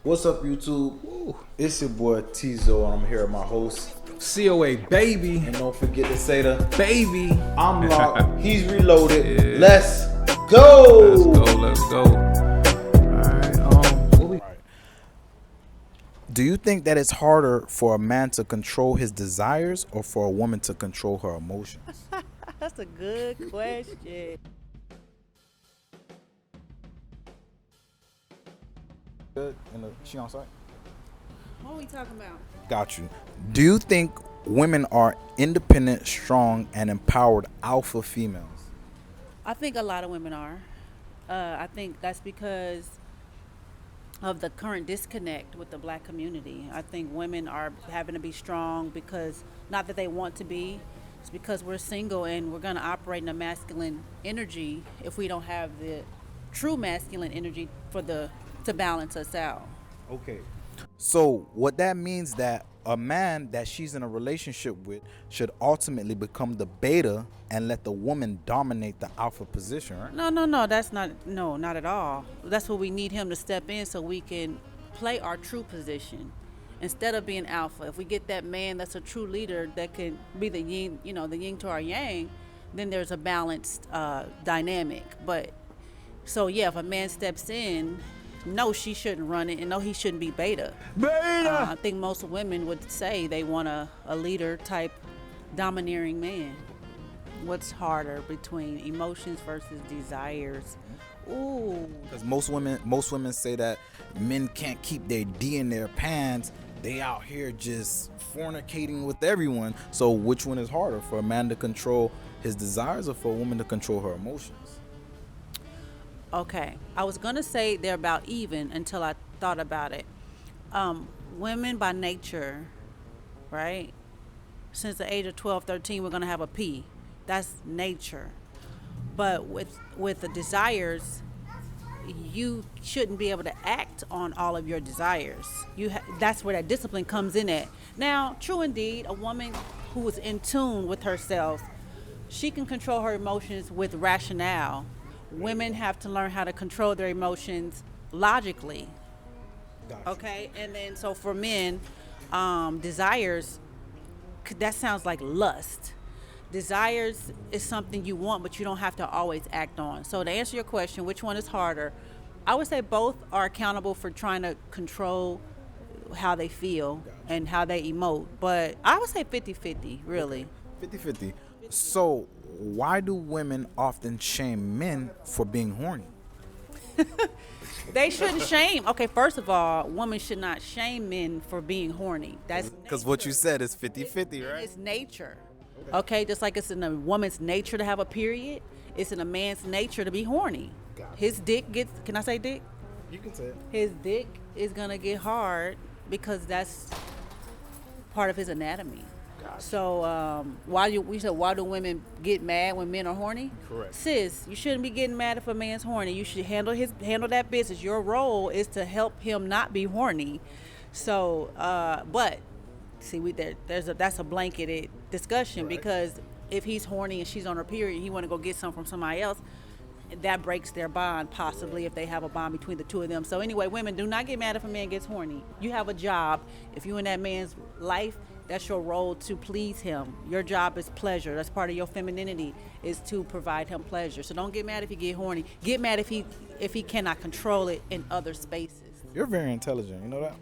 What's up, YouTube? It's your boy Tizo, and I'm here with my host. COA baby, And don't forget to say the baby. I'm locked, he's reloaded. Yeah. Let's go! Let's go. Alright, what we Do you think that it's harder for a man to control his desires or for a woman to control her emotions? That's a good question. Good. She on site? What are we talking about? Got you. Do you think women are independent, strong, and empowered alpha females? I think a lot of women are. I think that's because of the current disconnect with the black community. I think women are having to be strong because, not that they want to be, it's because we're single and we're going to operate in a masculine energy if we don't have the true masculine energy to balance us out. Okay. So what that means that a man that she's in a relationship with should ultimately become the beta and let the woman dominate the alpha position, right? No, that's not at all. That's what we need him to step in so we can play our true position. Instead of being alpha, if we get that man that's a true leader that can be the yin, the yin to our yang, then there's a balanced dynamic. But so yeah, if a man steps in, no, she shouldn't run it, and no, he shouldn't be beta. I think most women would say they want a leader type domineering man. What's harder between emotions versus desires? Ooh. Because most women say that men can't keep their D in their pants. They out here just fornicating with everyone. So which one is harder, for a man to control his desires or for a woman to control her emotions? Okay, I was gonna say they're about even until I thought about it. Women by nature, right? Since the age of 12, 13, we're gonna have a P. That's nature. But with the desires, you shouldn't be able to act on all of your desires. That's where that discipline comes in at. Now, true indeed, a woman who is in tune with herself, she can control her emotions with rationale. Women have to learn how to control their emotions logically. Gotcha. Okay, and then so for men, desires, that sounds like lust. Desires is something you want, but you don't have to always act on. So to answer your question, which one is harder? I would say both are accountable for trying to control how they feel and how they emote. But I would say 50-50, really. 50-50. So why do women often shame men for being horny? They shouldn't shame. Okay, first of all, women should not shame men for being horny. That's Because what you said is 50-50, right? It's nature. Okay, just like it's in a woman's nature to have a period, it's in a man's nature to be horny. His dick gets, can I say dick? You can say it. His dick is gonna get hard because that's part of his anatomy. So why do women get mad when men are horny? Correct. Sis, you shouldn't be getting mad if a man's horny. You should handle that business. Your role is to help him not be horny. So, but see, that's a blanketed discussion, because if he's horny and she's on her period, and he want to go get some from somebody else, that breaks their bond, possibly, if they have a bond between the two of them. So anyway, women, do not get mad if a man gets horny. You have a job. If you're in that man's life, that's your role, to please him. Your job is pleasure. That's part of your femininity, is to provide him pleasure. So don't get mad if you get horny. Get mad if he cannot control it in other spaces. You're very intelligent, you know that?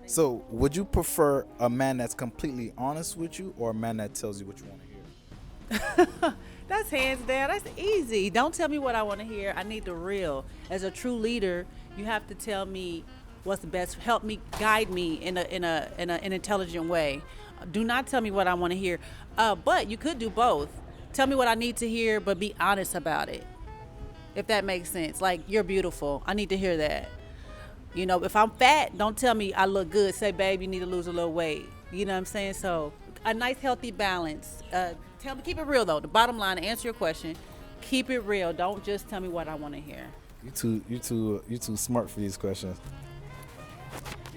So would you prefer a man that's completely honest with you or a man that tells you what you want to hear? That's hands down. That's easy. Don't tell me what I want to hear. I need the real. As a true leader, you have to tell me what's the best. Help me, guide me in an intelligent way. Do not tell me what I want to hear. But you could do both. Tell me what I need to hear, but be honest about it. If that makes sense. Like, you're beautiful. I need to hear that. If I'm fat, don't tell me I look good. Say, babe, you need to lose a little weight. You know what I'm saying? So a nice, healthy balance. Keep it real though. The bottom line, to answer your question, keep it real. Don't just tell me what I want to hear. You too smart for these questions.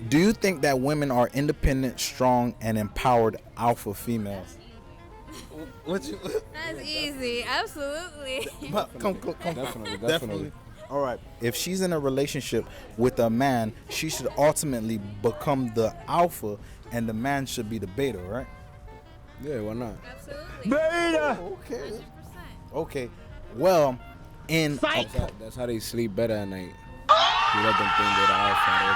Do you think that women are independent, strong, and empowered alpha females? That's easy. Absolutely. Come. definitely. All right. If she's in a relationship with a man, she should ultimately become the alpha, and the man should be the beta, right? Yeah, why not? Absolutely. Okay. 100%. Okay. Well, in That's how they sleep better at night. You let them think they're the alpha all the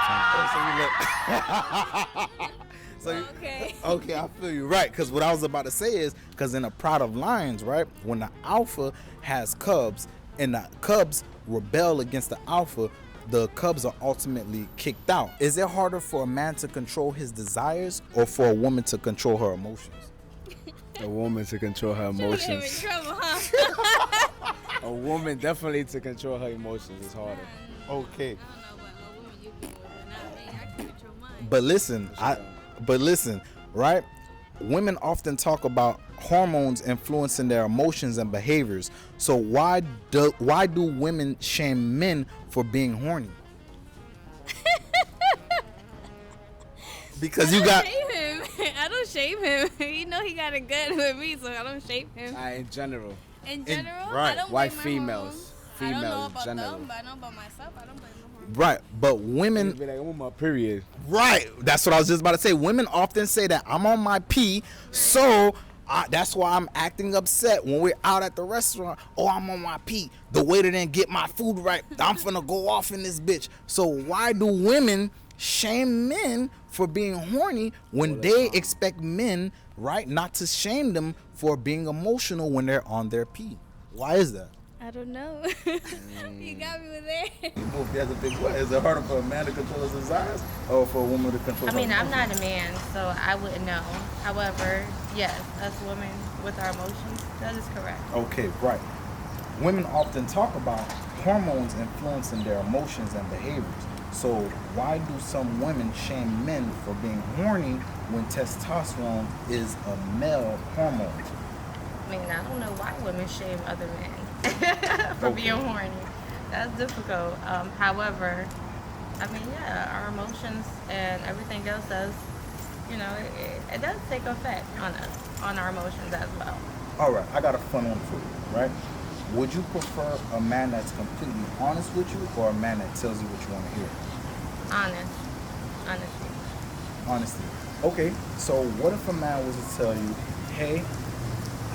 time. Okay. Okay, I feel you. Right, because what I was about to say is, because in a Pride of Lions, right, when the alpha has cubs and the cubs rebel against the alpha, the cubs are ultimately kicked out. Is it harder for a man to control his desires or for a woman to control her emotions? A woman to control her Get him in emotions. trouble, huh? A woman definitely to control her emotions is harder. Okay. I don't know what woman you be with, but not me. I can control mine. But listen, right? Women often talk about hormones influencing their emotions and behaviors. So why do women shame men for being horny? Because you got Shame him. I don't shame him. You know he got it good with me, so I don't shame him. In general. In general, right. I don't Why blame my females? hormones. I don't know Females about generally. them, but I know about myself. I don't blame the hormones. right, but Be women like, I'm on my period. right. That's what I was just about to say. Women often say that I'm on my pee, so that's why I'm acting upset when we're out at the restaurant. Oh, I'm on my pee. The waiter didn't get my food right. I'm finna go off in this bitch. So why do women shame men for being horny when they expect men, right, not to shame them for being emotional when they're on their pee? Why is that? I don't know. You got me with that. That's a big question. Is it harder for a man to control his desires or for a woman to control I mean, I'm not a man, so I wouldn't know. However, yes, us women with our emotions, that is correct. Okay, right. Women often talk about hormones influencing their emotions and behaviors. So why do some women shame men for being horny when testosterone is a male hormone? I mean, I don't know why women shame other men for being horny. That's difficult. However, I mean, yeah, our emotions and everything else does, it does take effect on us, on our emotions as well. All right, I got a fun one for you, right? Would you prefer a man that's completely honest with you or a man that tells you what you want to hear? Honesty. Honesty. Okay, so what if a man was to tell you, hey,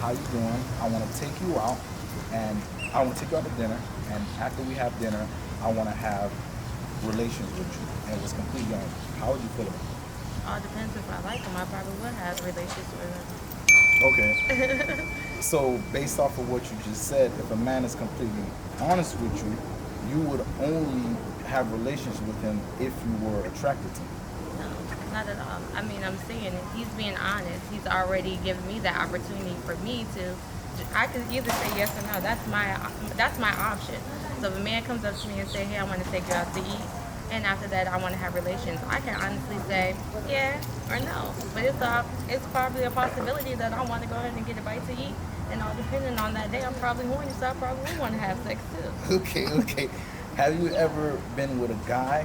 how you doing? I want to take you out, and I want to take you out to dinner, and after we have dinner, I want to have relations with you, and it was completely honest. How would you feel about it? All depends if I like him. I probably would have relations with him. Okay. So based off of what you just said, if a man is completely honest with you, you would only have relations with him if you were attracted to him. No, not at all. I mean, I'm saying if he's being honest, he's already given me that opportunity for me to. I can either say yes or no. That's my option. So if a man comes up to me and say, "Hey, I want to take you out to eat," and after that I want to have relations, I can honestly say yeah or no. But it's probably a possibility that I want to go ahead and get a bite to eat, and all depending on that day, I'm probably horny, so I probably want to have sex too. Okay. Have you ever been with a guy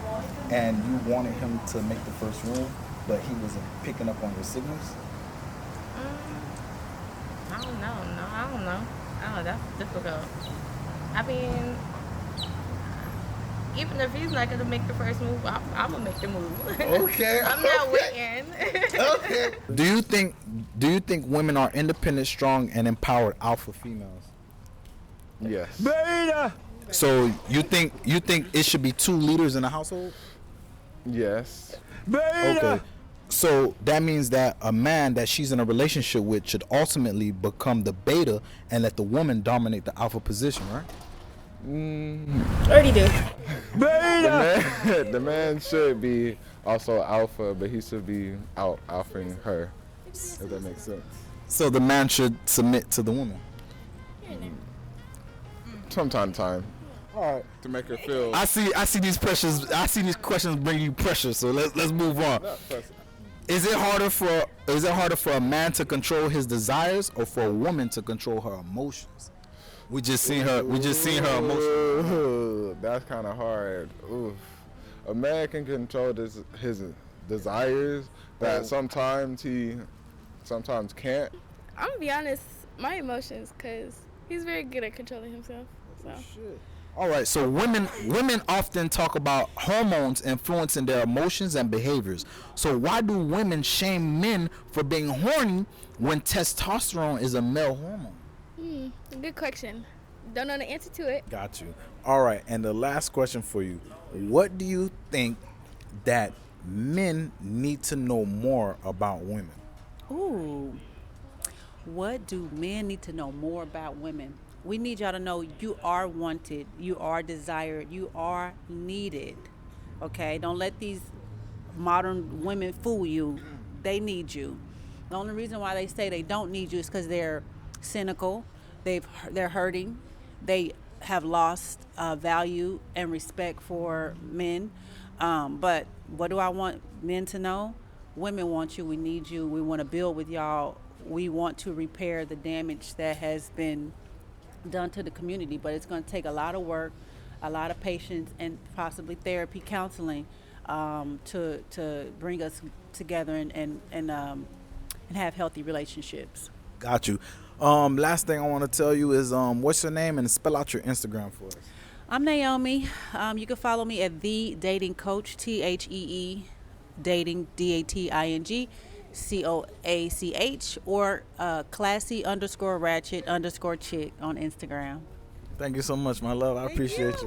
and you wanted him to make the first move, but he wasn't picking up on your signals? I don't know. No, I don't know. Oh, that's difficult. I mean, even if he's not gonna make the first move, I'm gonna make the move. Okay. I'm not waiting. Okay. Do you think women are independent, strong, and empowered alpha females? Yes. So you think it should be two leaders in a household? Yes. Okay. So that means that a man that she's in a relationship with should ultimately become the beta and let the woman dominate the alpha position, right? Already do. The man should be also alpha, but he should be out alphaing her, if that makes sense. So the man should submit to the woman. From time to time. All right. To make her feel. I see these pressures. I see these questions bring you pressure. So let's move on. Is it harder for a man to control his desires or for a woman to control her emotions? We just seen her emotions. Ooh, that's kind of hard. Oof. A man can control his desires, but sometimes he can't. I'm gonna be honest, my emotions, because he's very good at controlling himself. So. Shit. All right, so women often talk about hormones influencing their emotions and behaviors. So why do women shame men for being horny when testosterone is a male hormone? Good question. Don't know the answer to it. Got you. All right, and the last question for you. What do you think that men need to know more about women? Ooh. What do men need to know more about women? We need y'all to know you are wanted, you are desired, you are needed. Okay? Don't let these modern women fool you. They need you. The only reason why they say they don't need you is because they're cynical, they're hurting, they have lost value and respect for men. But what do I want men to know? Women want you, we need you, we want to build with y'all. We want to repair the damage that has been done to the community, but it's going to take a lot of work, a lot of patience, and possibly therapy, counseling, to bring us together and have healthy relationships. Got you. Last thing I want to tell you is what's your name and spell out your Instagram for us. I'm Naomi. You can follow me at The Dating Coach, THEE, dating, DATING, COACH, or classy_ratchet_chick on Instagram. Thank you so much, my love. I appreciate you.